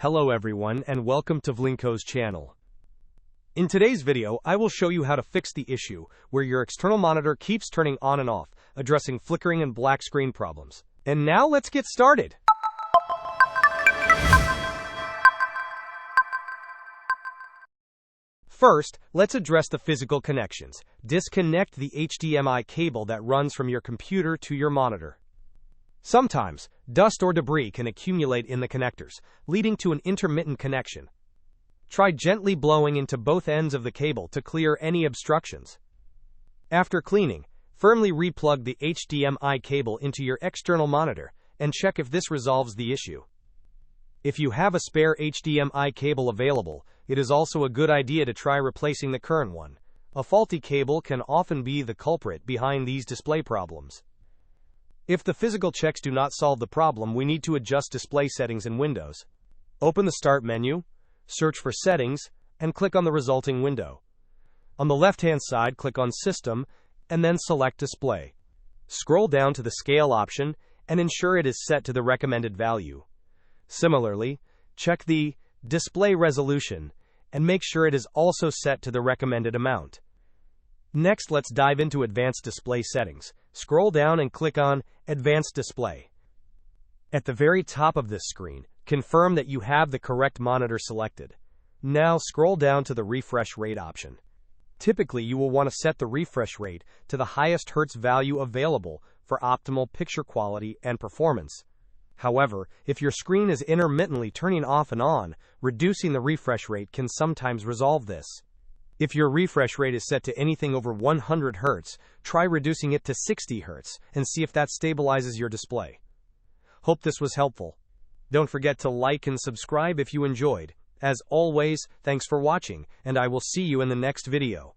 Hello everyone and welcome to Vlinko's channel. In today's video, I will show you how to fix the issue where your external monitor keeps turning on and off, addressing flickering and black screen problems. And now let's get started. First, let's address the physical connections. Disconnect the HDMI cable that runs from your computer to your monitor. Sometimes, dust or debris can accumulate in the connectors, leading to an intermittent connection. Try gently blowing into both ends of the cable to clear any obstructions. After cleaning, firmly replug the HDMI cable into your external monitor and check if this resolves the issue. If you have a spare HDMI cable available, it is also a good idea to try replacing the current one. A faulty cable can often be the culprit behind these display problems. If the physical checks do not solve the problem, we need to adjust display settings in Windows. Open the Start menu, search for Settings, and click on the resulting window. On the left-hand side, click on System, and then select Display. Scroll down to the Scale option, and ensure it is set to the recommended value. Similarly, check the Display Resolution, and make sure it is also set to the recommended amount. Next, let's dive into Advanced Display Settings. Scroll down and click on Advanced Display. At the very top of this screen, confirm that you have the correct monitor selected. Now scroll down to the refresh rate option. Typically, you will want to set the refresh rate to the highest hertz value available for optimal picture quality and performance. However, if your screen is intermittently turning off and on, reducing the refresh rate can sometimes resolve this. If your refresh rate is set to anything over 100 Hz, try reducing it to 60 Hz and see if that stabilizes your display. Hope this was helpful. Don't forget to like and subscribe if you enjoyed. As always, thanks for watching, and I will see you in the next video.